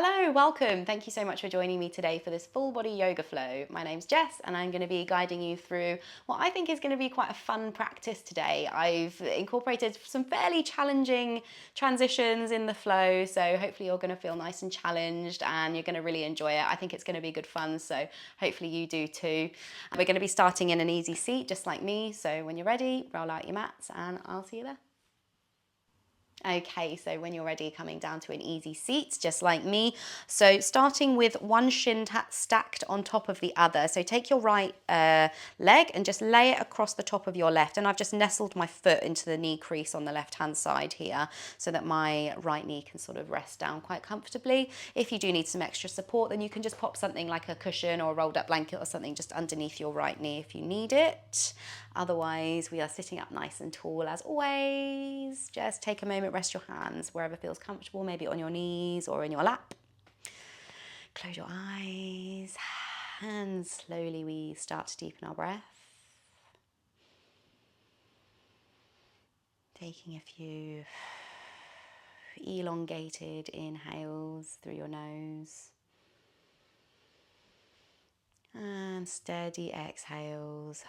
Hello, welcome. Thank you so much for joining me today for this full body yoga flow. My name's Jess and I'm going to be guiding you through what I think is going to be quite a fun practice today. I've incorporated some fairly challenging transitions in the flow, so hopefully you're going to feel nice and challenged and you're going to really enjoy it. I think it's going to be good fun, so hopefully you do too. We're going to be starting in an easy seat just like me, so when you're ready, roll out your mats and I'll see you there. Okay, so when you're ready, coming down to an easy seat, just like me. So starting with one shin stacked on top of the other. So take your right leg and just lay it across the top of your left. And I've just nestled my foot into the knee crease on the left-hand side here so that my right knee can sort of rest down quite comfortably. If you do need some extra support, then you can just pop something like a cushion or a rolled up blanket or something just underneath your right knee if you need it. Otherwise, we are sitting up nice and tall as always. Just take a moment, rest your hands wherever feels comfortable, maybe on your knees or in your lap. Close your eyes and slowly we start to deepen our breath. Taking a few elongated inhales through your nose and steady exhales,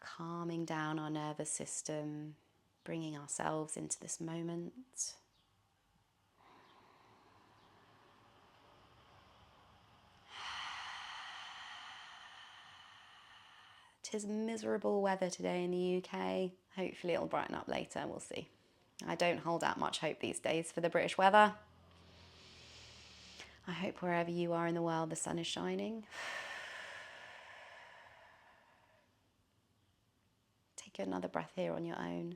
calming down our nervous system, bringing ourselves into this moment. Tis miserable weather today in the UK. Hopefully it'll brighten up later, we'll see. I don't hold out much hope these days for the British weather. I hope wherever you are in the world the sun is shining. Take another breath here on your own.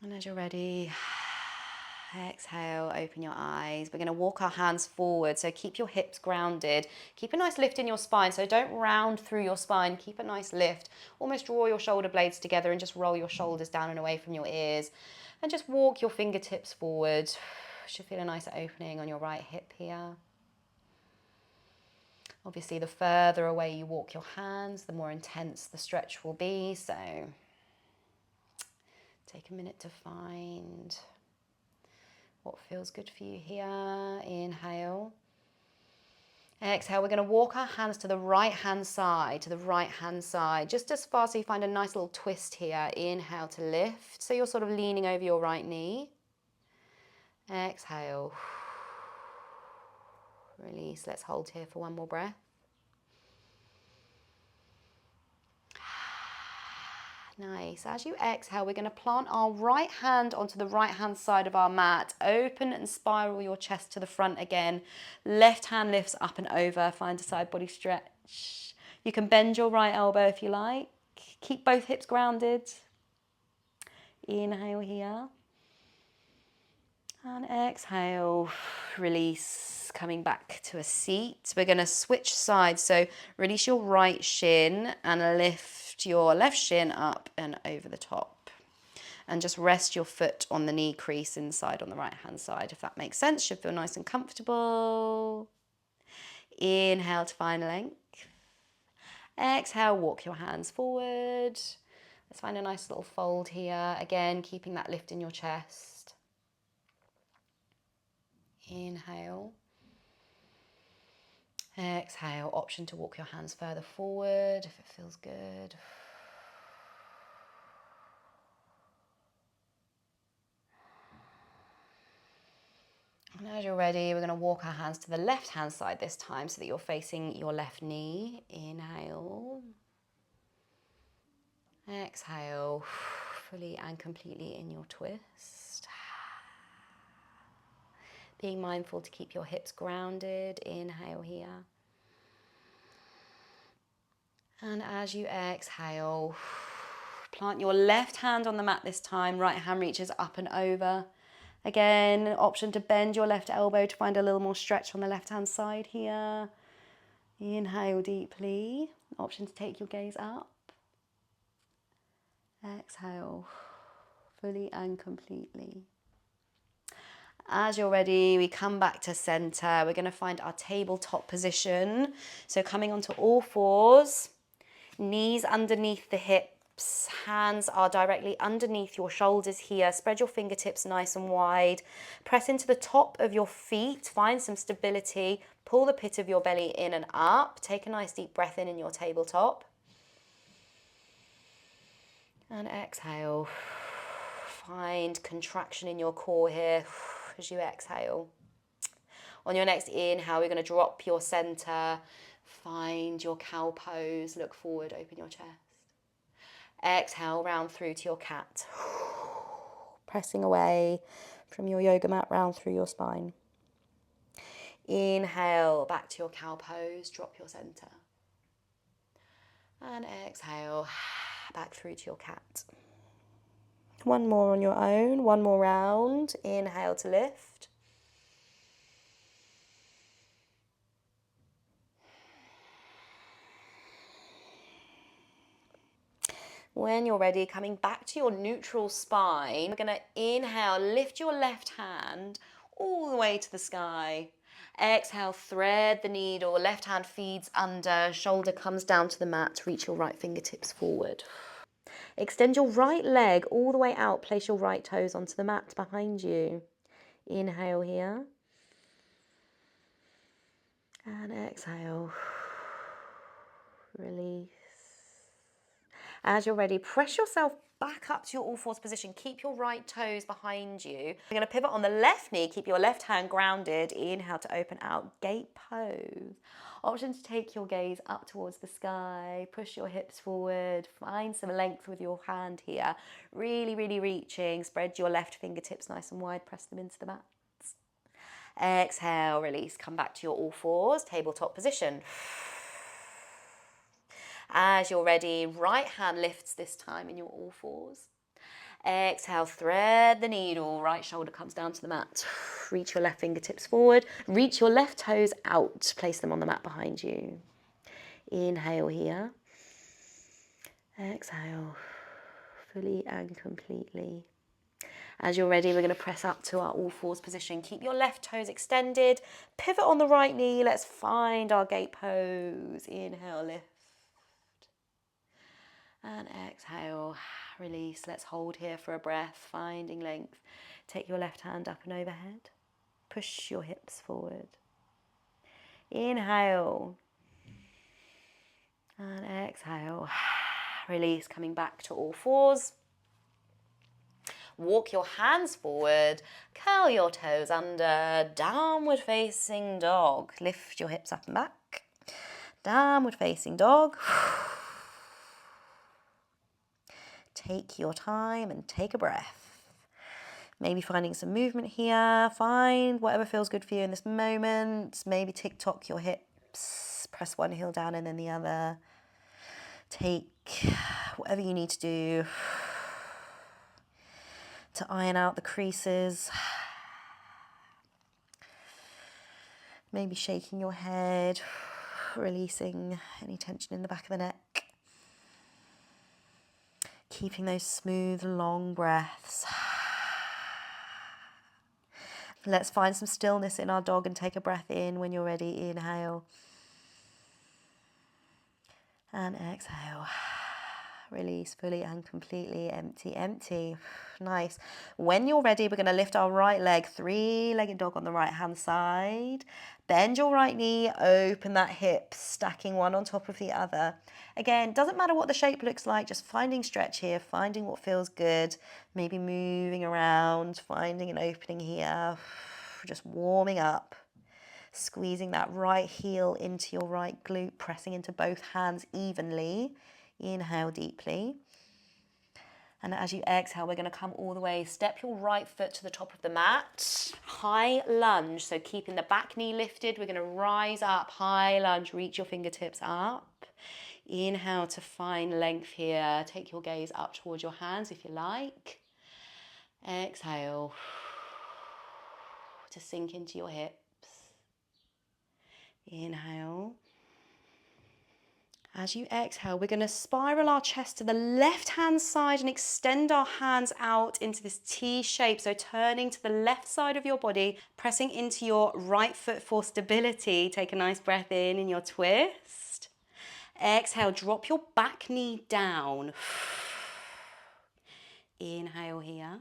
And as you're ready, exhale, open your eyes. We're going to walk our hands forward, so keep your hips grounded. Keep a nice lift in your spine, so don't round through your spine. Keep a nice lift. Almost draw your shoulder blades together and just roll your shoulders down and away from your ears. And just walk your fingertips forward. Should feel a nice opening on your right hip here. Obviously, the further away you walk your hands, the more intense the stretch will be, so take a minute to find what feels good for you here. Inhale. Exhale, we're going to walk our hands to the right-hand side, just as far so you find a nice little twist here. Inhale to lift, so you're sort of leaning over your right knee. Exhale. Release, let's hold here for one more breath. Nice. As you exhale, we're going to plant our right hand onto the right hand side of our mat. Open and spiral your chest to the front again. Left hand lifts up and over. Find a side body stretch. You can bend your right elbow if you like. Keep both hips grounded. Inhale here. And exhale. Release. Coming back to a seat. We're going to switch sides. So release your right shin and lift your left shin up and over the top, and just rest your foot on the knee crease inside on the right hand side, if that makes sense. Should feel nice and comfortable. Inhale to find length. Exhale, walk your hands forward. Let's find a nice little fold here, again keeping that lift in your chest. Inhale. Exhale, option to walk your hands further forward if it feels good. And as you're ready, we're going to walk our hands to the left-hand side this time so that you're facing your left knee. Inhale. Exhale, fully and completely in your twist. Being mindful to keep your hips grounded. Inhale here. And as you exhale, plant your left hand on the mat this time. Right hand reaches up and over. Again, option to bend your left elbow to find a little more stretch on the left-hand side here. Inhale deeply. Option to take your gaze up. Exhale, fully and completely. As you're ready, we come back to center. We're going to find our tabletop position. So coming onto all fours, knees underneath the hips. Hands are directly underneath your shoulders here. Spread your fingertips nice and wide. Press into the top of your feet. Find some stability. Pull the pit of your belly in and up. Take a nice deep breath in your tabletop. And exhale. Find contraction in your core here as you exhale. On your next inhale, we're going to drop your center. Find your cow pose. Look forward, open your chest. Exhale, round through to your cat. Pressing away from your yoga mat, round through your spine. Inhale, back to your cow pose. Drop your center. And exhale, back through to your cat. One more on your own, one more round. Inhale to lift. When you're ready, coming back to your neutral spine, we're going to inhale, lift your left hand all the way to the sky. Exhale, thread the needle, left hand feeds under, shoulder comes down to the mat, reach your right fingertips forward. Extend your right leg all the way out, place your right toes onto the mat behind you. Inhale here. And exhale. Release. As you're ready, press yourself back up to your all fours position. Keep your right toes behind you. You're going to pivot on the left knee. Keep your left hand grounded. Inhale to open out, gate pose. Option to take your gaze up towards the sky. Push your hips forward. Find some length with your hand here. Really, really reaching. Spread your left fingertips nice and wide. Press them into the mat. Exhale, release. Come back to your all fours, tabletop position. As you're ready, right hand lifts this time in your all fours. Exhale, thread the needle, right shoulder comes down to the mat. Reach your left fingertips forward, reach your left toes out, place them on the mat behind you. Inhale here. Exhale, fully and completely. As you're ready, we're going to press up to our all fours position. Keep your left toes extended, pivot on the right knee. Let's find our gate pose. Inhale, lift. And exhale, release. Let's hold here for a breath, finding length. Take your left hand up and overhead. Push your hips forward. Inhale. And exhale. Release, coming back to all fours. Walk your hands forward. Curl your toes under. Downward facing dog. Lift your hips up and back. Downward facing dog. Take your time and take a breath. Maybe finding some movement here. Find whatever feels good for you in this moment. Maybe tick-tock your hips. Press one heel down and then the other. Take whatever you need to do to iron out the creases. Maybe shaking your head, releasing any tension in the back of the neck. Keeping those smooth, long breaths. Let's find some stillness in our dog and take a breath in when you're ready. Inhale. And exhale. Release fully and completely. Empty, empty. Nice. When you're ready, we're going to lift our right leg, three-legged dog on the right-hand side. Bend your right knee, open that hip, stacking one on top of the other. Again, doesn't matter what the shape looks like, just finding stretch here, finding what feels good, maybe moving around, finding an opening here, just warming up. Squeezing that right heel into your right glute, pressing into both hands evenly. Inhale deeply. And as you exhale, we're going to come all the way. Step your right foot to the top of the mat. High lunge. So keeping the back knee lifted, we're going to rise up. High lunge. Reach your fingertips up. Inhale to find length here. Take your gaze up towards your hands if you like. Exhale to sink into your hips. Inhale. As you exhale, we're going to spiral our chest to the left-hand side and extend our hands out into this T shape. So turning to the left side of your body, pressing into your right foot for stability. Take a nice breath in your twist. Exhale, drop your back knee down. Inhale here.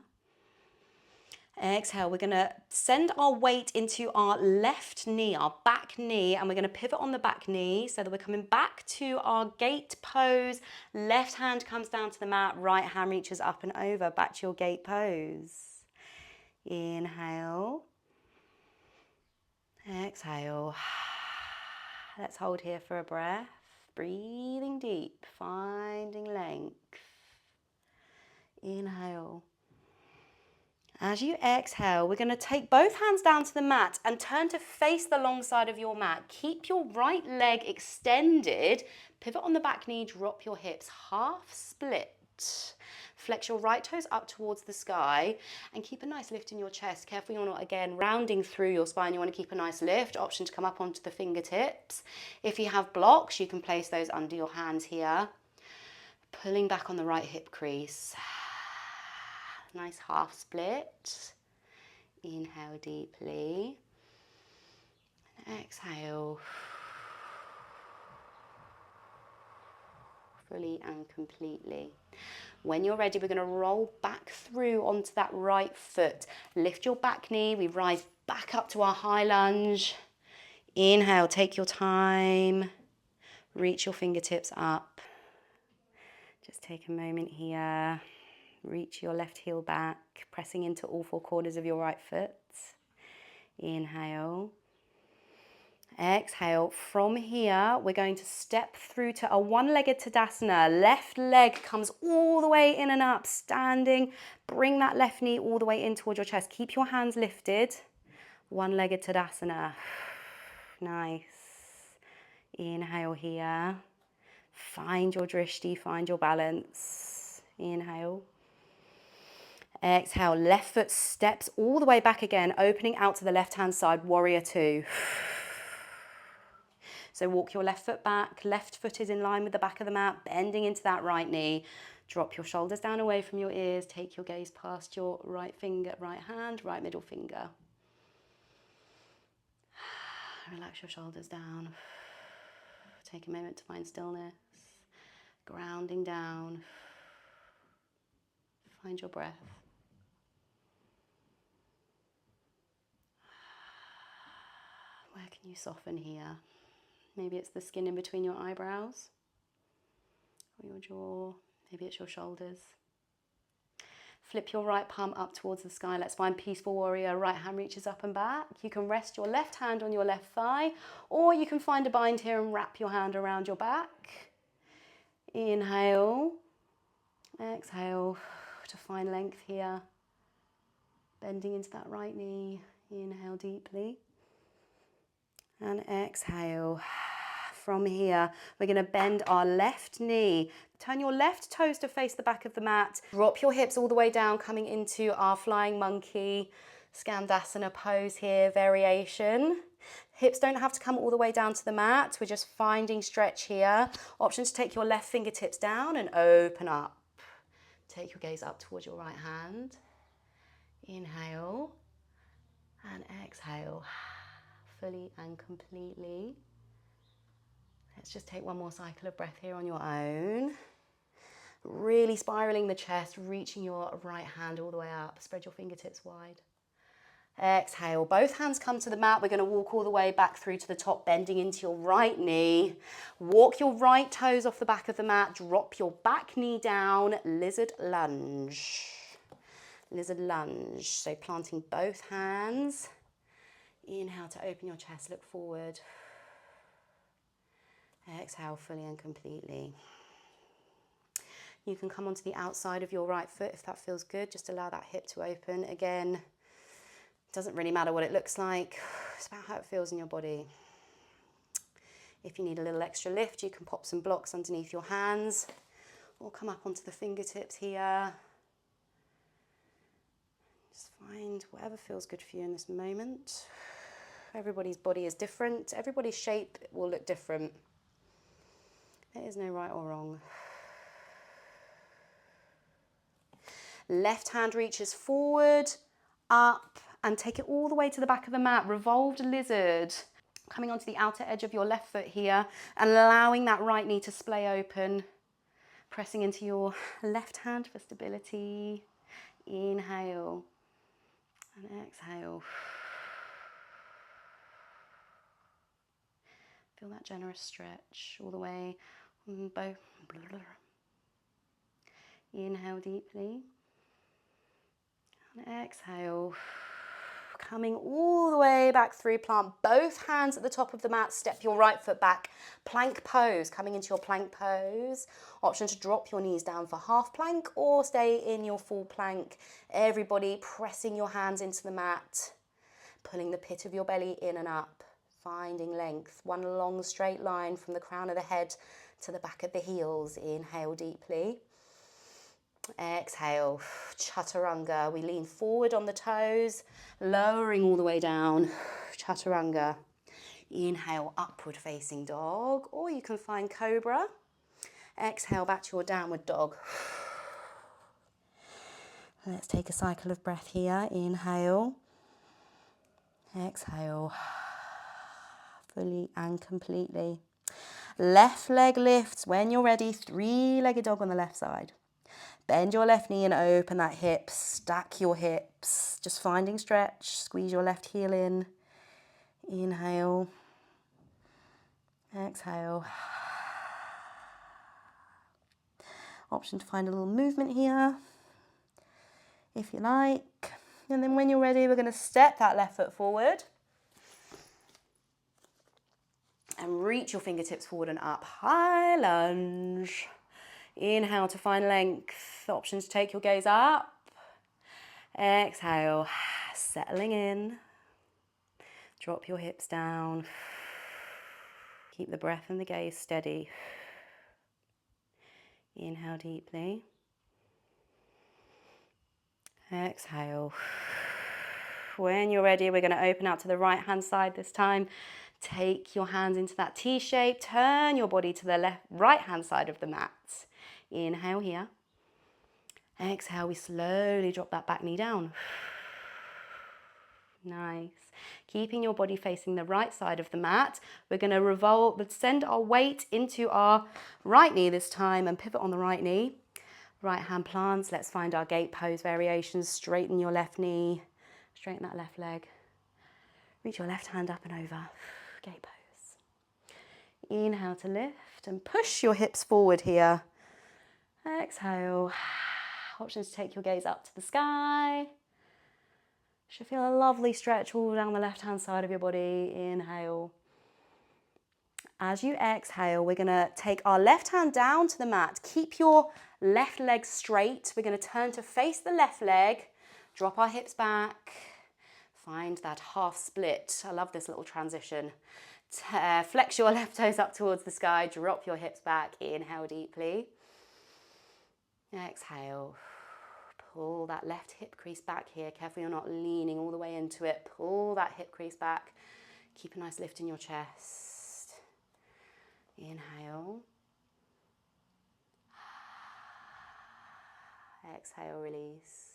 Exhale, we're going to send our weight into our left knee, our back knee, and we're going to pivot on the back knee so that we're coming back to our gate pose. Left hand comes down to the mat, right hand reaches up and over, back to your gate pose. Inhale. Exhale. Let's hold here for a breath. Breathing deep, finding length. Inhale. As you exhale, we're going to take both hands down to the mat and turn to face the long side of your mat. Keep your right leg extended. Pivot on the back knee, drop your hips, half split. Flex your right toes up towards the sky and keep a nice lift in your chest. Careful you're not, again, rounding through your spine. You want to keep a nice lift. Option to come up onto the fingertips. If you have blocks, you can place those under your hands here. Pulling back on the right hip crease. Nice half split. Inhale deeply. And exhale. Fully and completely. When you're ready, we're going to roll back through onto that right foot. Lift your back knee. We rise back up to our high lunge. Inhale, take your time. Reach your fingertips up. Just take a moment here. Reach your left heel back, pressing into all four corners of your right foot. Inhale. Exhale. From here, we're going to step through to a one-legged Tadasana. Left leg comes all the way in and up, standing. Bring that left knee all the way in towards your chest. Keep your hands lifted. One-legged Tadasana. Nice. Inhale here. Find your drishti, find your balance. Inhale. Exhale, left foot steps all the way back again, opening out to the left-hand side, warrior two. So walk your left foot back, left foot is in line with the back of the mat, bending into that right knee. Drop your shoulders down away from your ears, take your gaze past your right finger, right hand, right middle finger. Relax your shoulders down. Take a moment to find stillness. Grounding down. Find your breath. Where can you soften here? Maybe it's the skin in between your eyebrows or your jaw. Maybe it's your shoulders. Flip your right palm up towards the sky. Let's find peaceful warrior. Right hand reaches up and back. You can rest your left hand on your left thigh, or you can find a bind here and wrap your hand around your back. Inhale. Exhale to find length here. Bending into that right knee. Inhale deeply. And exhale. From here, we're going to bend our left knee. Turn your left toes to face the back of the mat. Drop your hips all the way down, coming into our flying monkey, Skandasana pose here, variation. Hips don't have to come all the way down to the mat. We're just finding stretch here. Option to take your left fingertips down and open up. Take your gaze up towards your right hand. Inhale and exhale, fully and completely. Let's just take one more cycle of breath here on your own. Really spiraling the chest, reaching your right hand all the way up. Spread your fingertips wide. Exhale, both hands come to the mat. We're going to walk all the way back through to the top, bending into your right knee. Walk your right toes off the back of the mat. Drop your back knee down. Lizard lunge. Lizard lunge. So planting both hands. Inhale to open your chest, look forward. Exhale fully and completely. You can come onto the outside of your right foot if that feels good. Just allow that hip to open. Again, doesn't really matter what it looks like. It's about how it feels in your body. If you need a little extra lift, you can pop some blocks underneath your hands or come up onto the fingertips here. Just find whatever feels good for you in this moment. Everybody's body is different. Everybody's shape will look different. There is no right or wrong. Left hand reaches forward, up, and take it all the way to the back of the mat. Revolved lizard. Coming onto the outer edge of your left foot here and allowing that right knee to splay open. Pressing into your left hand for stability. Inhale and exhale. Feel that generous stretch all the way on both. Inhale deeply and exhale. Coming all the way back through, plant both hands at the top of the mat, step your right foot back, plank pose, coming into your plank pose. Option to drop your knees down for half plank or stay in your full plank. Everybody pressing your hands into the mat, pulling the pit of your belly in and up, finding length. One long straight line from the crown of the head to the back of the heels. Inhale deeply. Exhale, chaturanga. We lean forward on the toes, lowering all the way down, chaturanga. Inhale, upward facing dog, or you can find cobra. Exhale, back to your downward dog. Let's take a cycle of breath here. Inhale, exhale, fully and completely. Left leg lifts. When you're ready, three-legged dog on the left side. Bend your left knee and open that hip. Stack your hips. Just finding stretch. Squeeze your left heel in. Inhale. Exhale. Option to find a little movement here, if you like. And then when you're ready, we're going to step that left foot forward. And reach your fingertips forward and up. High lunge. Inhale to find length. Option to take your gaze up. Exhale, settling in. Drop your hips down. Keep the breath and the gaze steady. Inhale deeply. Exhale. When you're ready, we're going to open out to the right hand side this time. Take your hands into that T shape. Turn your body to the right hand side of the mat. Inhale here. Exhale, we slowly drop that back knee down. Nice. Keeping your body facing the right side of the mat. We're going to send our weight into our right knee this time and pivot on the right knee. Right hand plants. Let's find our gate pose variations. Straighten your left knee. Straighten that left leg. Reach your left hand up and over. Gate pose. Inhale to lift and push your hips forward here. Exhale. Options to take your gaze up to the sky. Should feel a lovely stretch all down the left-hand side of your body. Inhale. As you exhale, we're going to take our left hand down to the mat. Keep your left leg straight. We're going to turn to face the left leg. Drop our hips back. Find that half split. I love this little transition. Flex your left toes up towards the sky. Drop your hips back. Inhale deeply. Exhale. Pull that left hip crease back here. Careful you're not leaning all the way into it. Pull that hip crease back. Keep a nice lift in your chest. Inhale. Exhale, release.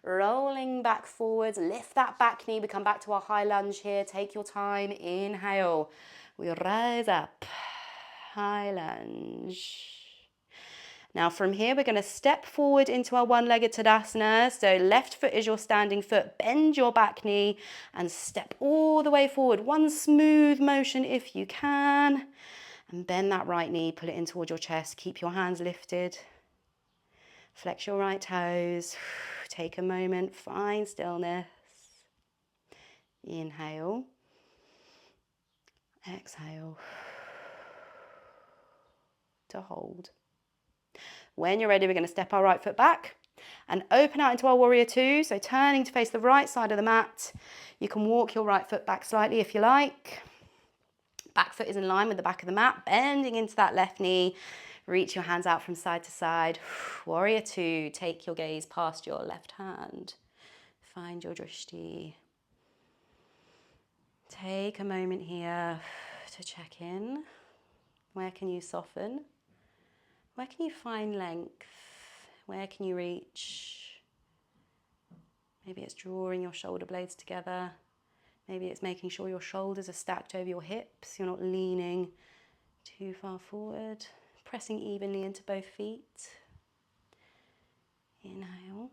Rolling back forwards. Lift that back knee. We come back to our high lunge here. Take your time. Inhale. We rise up. High lunge. Now from here, we're going to step forward into our one-legged Tadasana. So left foot is your standing foot. Bend your back knee and step all the way forward. One smooth motion if you can. And bend that right knee, pull it in towards your chest. Keep your hands lifted. Flex your right toes. Take a moment, find stillness. Inhale. Exhale. To hold. When you're ready, we're going to step our right foot back and open out into our warrior two. So turning to face the right side of the mat. You can walk your right foot back slightly if you like. Back foot is in line with the back of the mat, bending into that left knee. Reach your hands out from side to side. Warrior two, take your gaze past your left hand. Find your drishti. Take a moment here to check in. Where can you soften? Where can you find length? Where can you reach? Maybe it's drawing your shoulder blades together. Maybe it's making sure your shoulders are stacked over your hips. You're not leaning too far forward. Pressing evenly into both feet. Inhale.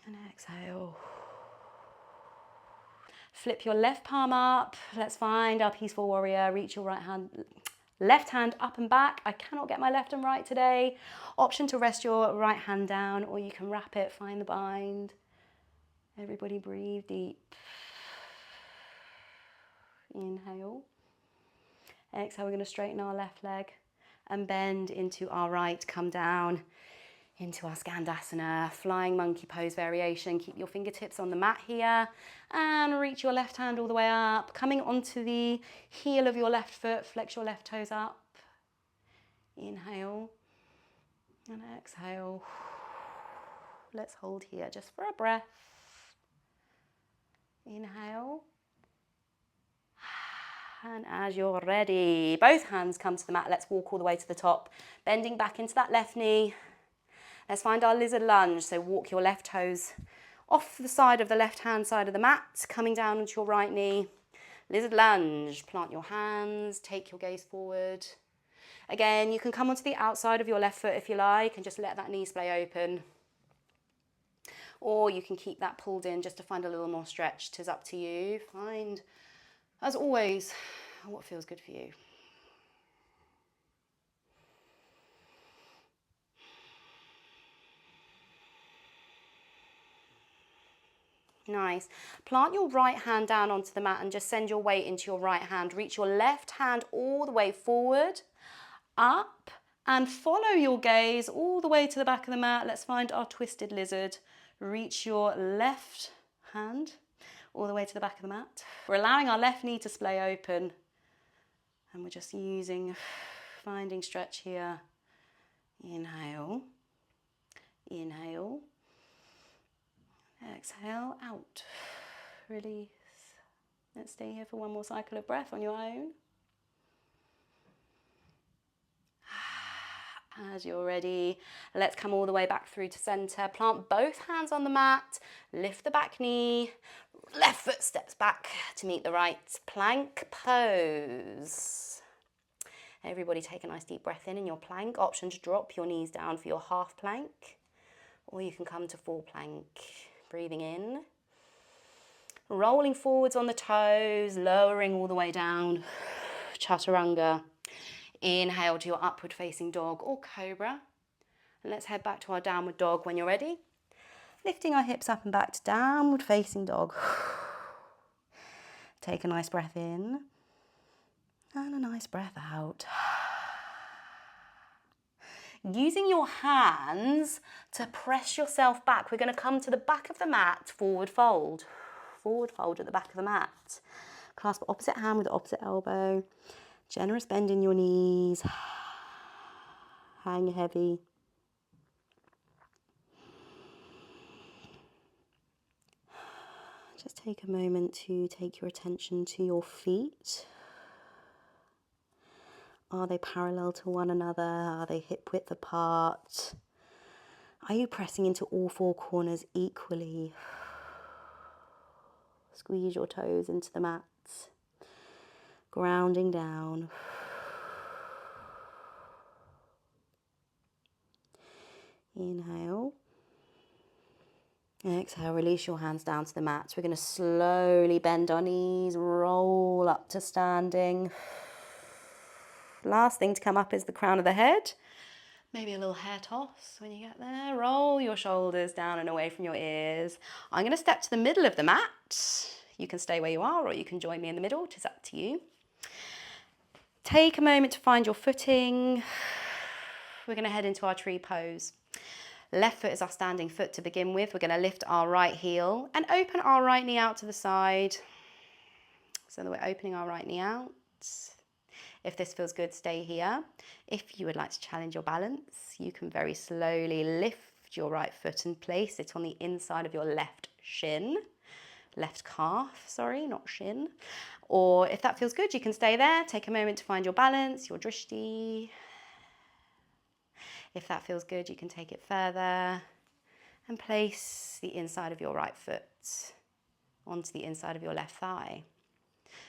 And exhale. Flip your left palm up. Let's find our peaceful warrior. Reach your right hand, left hand up and back. I cannot get my left and right today. Option to rest your right hand down, or you can wrap it, find the bind. Everybody breathe deep. Inhale. Exhale, we're going to straighten our left leg and bend into our right. Come down into our Skandasana, flying monkey pose variation. Keep your fingertips on the mat here and reach your left hand all the way up. Coming onto the heel of your left foot, flex your left toes up. Inhale and exhale. Let's hold here just for a breath. Inhale. And as you're ready, both hands come to the mat. Let's walk all the way to the top, bending back into that left knee. Let's find our lizard lunge. So walk your left toes off the side of the left-hand side of the mat, coming down onto your right knee. Lizard lunge. Plant your hands, take your gaze forward. Again, you can come onto the outside of your left foot if you like and just let that knee splay open. Or you can keep that pulled in just to find a little more stretch. 'Tis up to you. Find, as always, what feels good for you. Nice. Plant your right hand down onto the mat and just send your weight into your right hand. Reach your left hand all the way forward, up, and follow your gaze all the way to the back of the mat. Let's find our twisted lizard. Reach your left hand all the way to the back of the mat. We're allowing our left knee to splay open. And we're just finding stretch here. Inhale. Inhale. Exhale, out. Release. Let's stay here for one more cycle of breath on your own. As you're ready, let's come all the way back through to center. Plant both hands on the mat. Lift the back knee. Left foot steps back to meet the right. Plank pose. Everybody take a nice deep breath in your plank. Option to drop your knees down for your half plank. Or you can come to full plank. Breathing in, rolling forwards on the toes, lowering all the way down, chaturanga. Inhale to your upward facing dog or cobra. And let's head back to our downward dog when you're ready. Lifting our hips up and back to downward facing dog. Take a nice breath in and a nice breath out. Using your hands to press yourself back. We're going to come to the back of the mat, forward fold. Forward fold at the back of the mat. Clasp opposite hand with the opposite elbow. Generous bend in your knees. Hang heavy. Just take a moment to take your attention to your feet. Are they parallel to one another? Are they hip width apart? Are you pressing into all four corners equally? Squeeze your toes into the mat. Grounding down. Inhale. Exhale, release your hands down to the mat. We're going to slowly bend our knees, roll up to standing. Last thing to come up is the crown of the head. Maybe a little hair toss when you get there. Roll your shoulders down and away from your ears. I'm going to step to the middle of the mat. You can stay where you are or you can join me in the middle. It is up to you. Take a moment to find your footing. We're going to head into our tree pose. Left foot is our standing foot to begin with. We're going to lift our right heel and open our right knee out to the side. So that we're opening our right knee out. If this feels good, stay here. If you would like to challenge your balance, you can very slowly lift your right foot and place it on the inside of your left shin. Left calf, sorry, not shin. Or if that feels good, you can stay there. Take a moment to find your balance, your drishti. If that feels good, you can take it further and place the inside of your right foot onto the inside of your left thigh.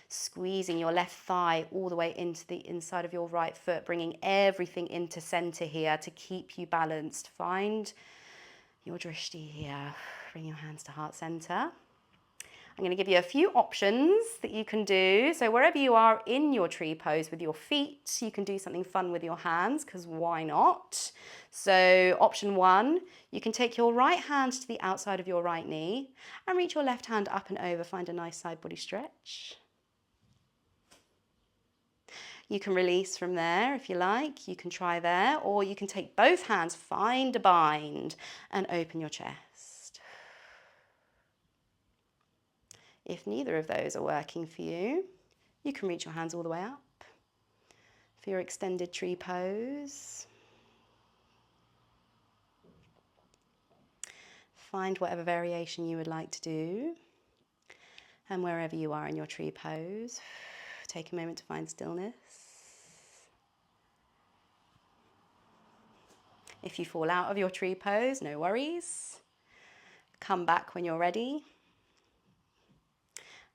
Squeezing your left thigh all the way into the inside of your right foot, bringing everything into center here to keep you balanced. Find your drishti here. Bring your hands to heart center. I'm going to give you a few options that you can do. So wherever you are in your tree pose with your feet, you can do something fun with your hands, because why not? So option 1, you can take your right hand to the outside of your right knee and reach your left hand up and over. Find a nice side body stretch. You can release from there if you like. You can try there, or you can take both hands, find a bind, and open your chest. If neither of those are working for you, you can reach your hands all the way up for your extended tree pose. Find whatever variation you would like to do. And wherever you are in your tree pose, take a moment to find stillness. If you fall out of your tree pose, no worries. Come back when you're ready.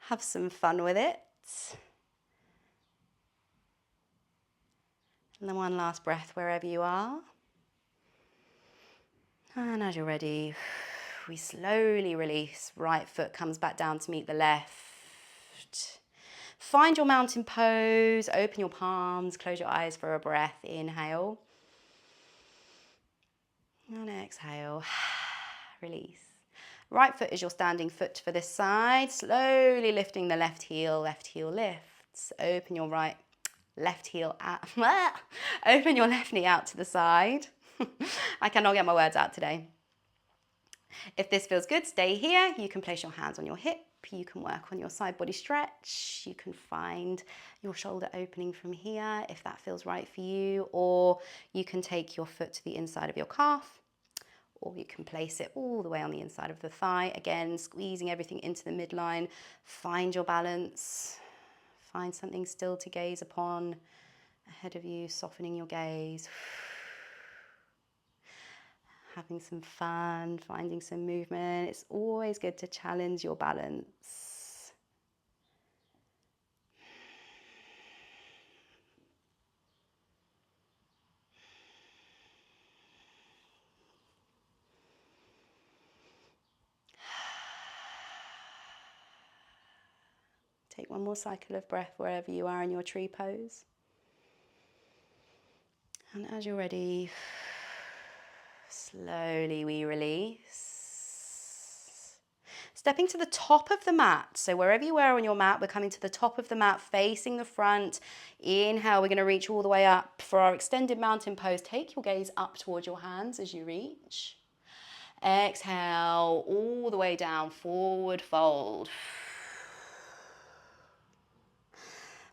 Have some fun with it. And then one last breath wherever you are. And as you're ready, we slowly release. Right foot comes back down to meet the left. Find your mountain pose. Open your palms. Close your eyes for a breath. Inhale. And exhale. Release. Right foot is your standing foot for this side. Slowly lifting the left heel lifts. Open your left heel out. Open your left knee out to the side. I cannot get my words out today. If this feels good, stay here. You can place your hands on your hip. You can work on your side body stretch. You can find your shoulder opening from here if that feels right for you, or you can take your foot to the inside of your calf, or you can place it all the way on the inside of the thigh. Again, squeezing everything into the midline. Find your balance. Find something still to gaze upon ahead of you, softening your gaze. Having some fun, finding some movement. It's always good to challenge your balance. Take one more cycle of breath wherever you are in your tree pose. And as you're ready, slowly we release. Stepping to the top of the mat. So wherever you are on your mat, we're coming to the top of the mat, facing the front. Inhale, we're going to reach all the way up for our extended mountain pose. Take your gaze up towards your hands as you reach. Exhale, all the way down, forward fold.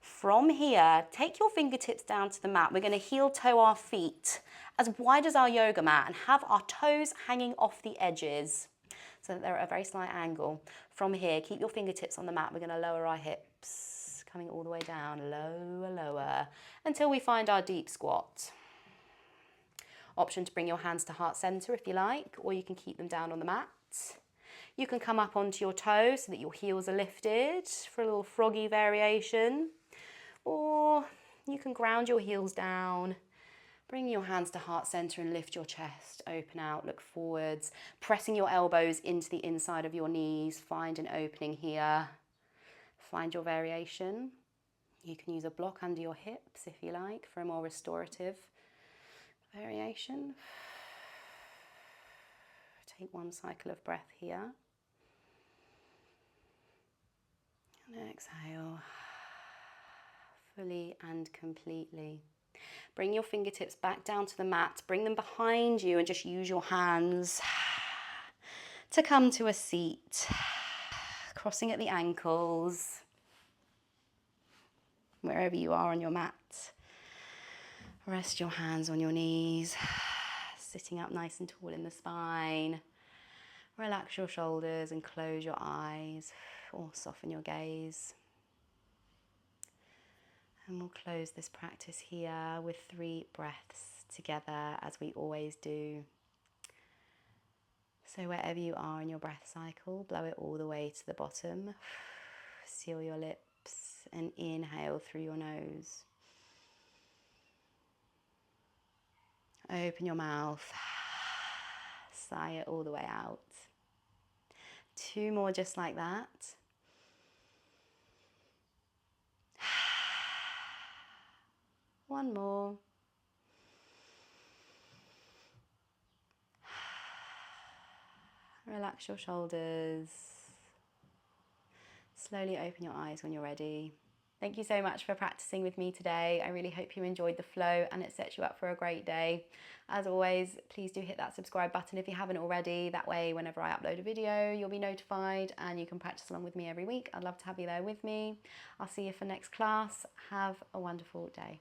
From here, take your fingertips down to the mat. We're going to heel toe our feet as wide as our yoga mat and have our toes hanging off the edges so that they're at a very slight angle. From here, keep your fingertips on the mat. We're going to lower our hips, coming all the way down, lower, lower, until we find our deep squat. Option to bring your hands to heart center if you like, or you can keep them down on the mat. You can come up onto your toes so that your heels are lifted for a little froggy variation. Or you can ground your heels down, bring your hands to heart center and lift your chest, open out, look forwards, pressing your elbows into the inside of your knees. Find an opening here. Find your variation. You can use a block under your hips if you like for a more restorative variation. Take one cycle of breath here. And exhale. Fully and completely. Bring your fingertips back down to the mat, bring them behind you and just use your hands to come to a seat. Crossing at the ankles, wherever you are on your mat. Rest your hands on your knees, sitting up nice and tall in the spine. Relax your shoulders and close your eyes or soften your gaze. And we'll close this practice here with 3 breaths together as we always do. So wherever you are in your breath cycle, blow it all the way to the bottom. Seal your lips and inhale through your nose. Open your mouth. Sigh it all the way out. 2 more just like that. One more. Relax your shoulders. Slowly open your eyes when you're ready. Thank you so much for practicing with me today. I really hope you enjoyed the flow and it sets you up for a great day. As always, please do hit that subscribe button if you haven't already. That way, whenever I upload a video, you'll be notified and you can practice along with me every week. I'd love to have you there with me. I'll see you for next class. Have a wonderful day.